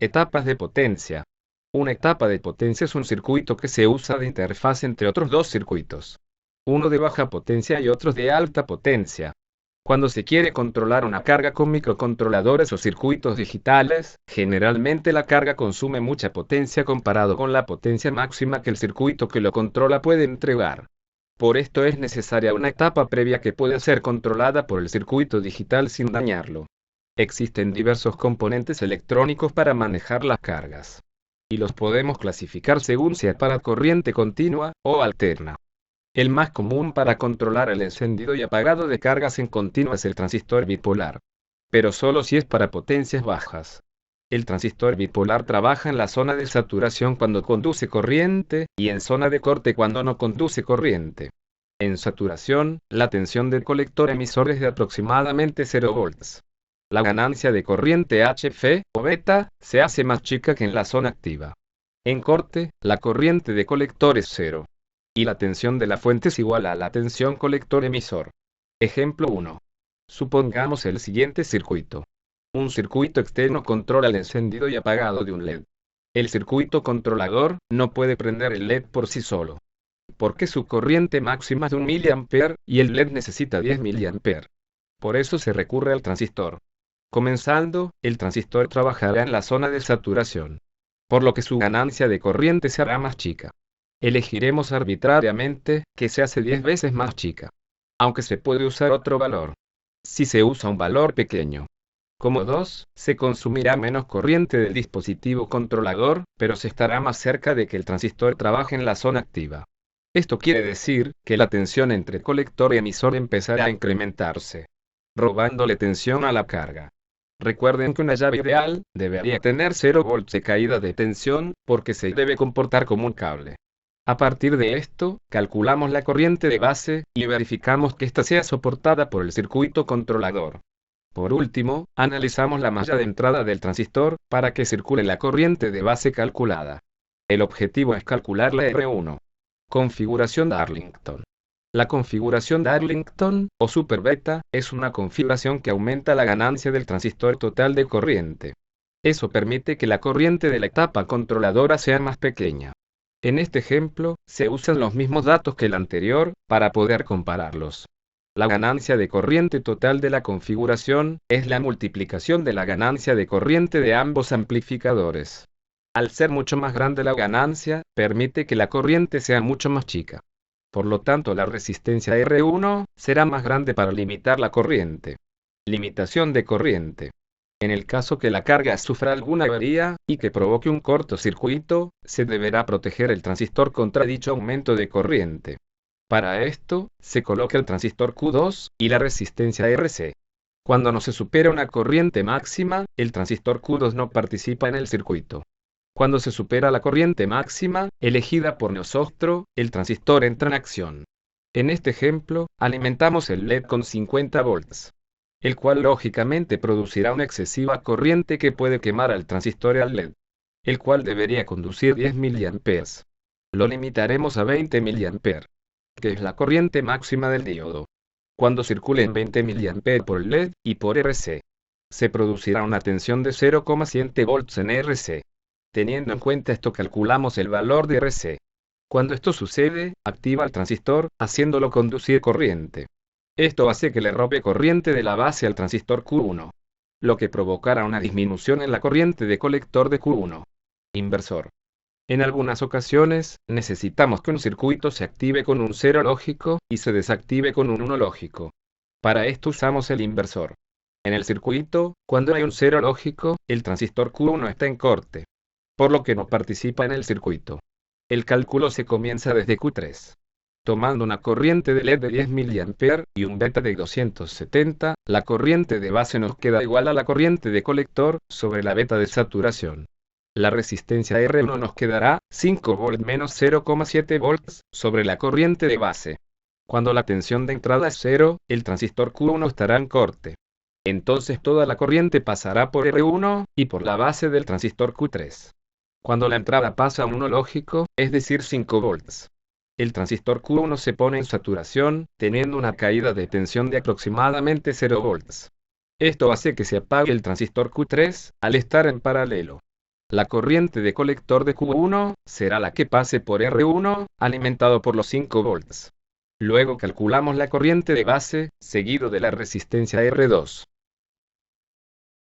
Etapas de potencia. Una etapa de potencia es un circuito que se usa de interfaz entre otros dos circuitos. Uno de baja potencia y otro de alta potencia. Cuando se quiere controlar una carga con microcontroladores o circuitos digitales, generalmente la carga consume mucha potencia comparado con la potencia máxima que el circuito que lo controla puede entregar. Por esto es necesaria una etapa previa que puede ser controlada por el circuito digital sin dañarlo. Existen diversos componentes electrónicos para manejar las cargas. Y los podemos clasificar según sea para corriente continua o alterna. El más común para controlar el encendido y apagado de cargas en continua es el transistor bipolar. Pero solo si es para potencias bajas. El transistor bipolar trabaja en la zona de saturación cuando conduce corriente, y en zona de corte cuando no conduce corriente. En saturación, la tensión del colector emisor es de aproximadamente 0 volts. La ganancia de corriente HF, o beta, se hace más chica que en la zona activa. En corte, la corriente de colector es 0. Y la tensión de la fuente es igual a la tensión colector emisor. Ejemplo 1. Supongamos el siguiente circuito. Un circuito externo controla el encendido y apagado de un LED. El circuito controlador no puede prender el LED por sí solo, porque su corriente máxima es de 1 mA y el LED necesita 10 mA. Por eso se recurre al transistor. Comenzando, el transistor trabajará en la zona de saturación, por lo que su ganancia de corriente será más chica. Elegiremos arbitrariamente que se hace 10 veces más chica, aunque se puede usar otro valor. Si se usa un valor pequeño, como 2, se consumirá menos corriente del dispositivo controlador, pero se estará más cerca de que el transistor trabaje en la zona activa. Esto quiere decir que la tensión entre colector y emisor empezará a incrementarse, robándole tensión a la carga. Recuerden que una llave ideal debería tener 0 volts de caída de tensión, porque se debe comportar como un cable. A partir de esto, calculamos la corriente de base, y verificamos que ésta sea soportada por el circuito controlador. Por último, analizamos la malla de entrada del transistor, para que circule la corriente de base calculada. El objetivo es calcular la R1. Configuración Darlington. La configuración Darlington, o Super Beta, es una configuración que aumenta la ganancia del transistor total de corriente. Eso permite que la corriente de la etapa controladora sea más pequeña. En este ejemplo, se usan los mismos datos que el anterior, para poder compararlos. La ganancia de corriente total de la configuración es la multiplicación de la ganancia de corriente de ambos amplificadores. Al ser mucho más grande la ganancia, permite que la corriente sea mucho más chica. Por lo tanto, la resistencia R1 será más grande para limitar la corriente. Limitación de corriente. En el caso que la carga sufra alguna avería, y que provoque un cortocircuito, se deberá proteger el transistor contra dicho aumento de corriente. Para esto, se coloca el transistor Q2 y la resistencia RC. Cuando no se supera una corriente máxima, el transistor Q2 no participa en el circuito. Cuando se supera la corriente máxima, elegida por nosotros, el transistor entra en acción. En este ejemplo, alimentamos el LED con 50 volts, el cual lógicamente producirá una excesiva corriente que puede quemar al transistor y al LED, el cual debería conducir 10 mA. Lo limitaremos a 20 mA, que es la corriente máxima del diodo. Cuando circule en 20 mA por LED y por RC, se producirá una tensión de 0,7 volts en RC. Teniendo en cuenta esto, calculamos el valor de RC. Cuando esto sucede, activa el transistor, haciéndolo conducir corriente. Esto hace que le robe corriente de la base al transistor Q1, lo que provocará una disminución en la corriente de colector de Q1. Inversor. En algunas ocasiones, necesitamos que un circuito se active con un 0 lógico, y se desactive con un 1 lógico. Para esto usamos el inversor. En el circuito, cuando hay un 0 lógico, el transistor Q1 está en corte, por lo que no participa en el circuito. El cálculo se comienza desde Q3. Tomando una corriente de LED de 10 mA y un beta de 270, la corriente de base nos queda igual a la corriente de colector sobre la beta de saturación. La resistencia R1 nos quedará 5 volts menos 0,7 volts sobre la corriente de base. Cuando la tensión de entrada es 0, el transistor Q1 estará en corte. Entonces toda la corriente pasará por R1 y por la base del transistor Q3. Cuando la entrada pasa a 1 lógico, es decir 5 volts, el transistor Q1 se pone en saturación, teniendo una caída de tensión de aproximadamente 0 volts. Esto hace que se apague el transistor Q3, al estar en paralelo. La corriente de colector de Q1 será la que pase por R1, alimentado por los 5 volts. Luego calculamos la corriente de base, seguido de la resistencia R2.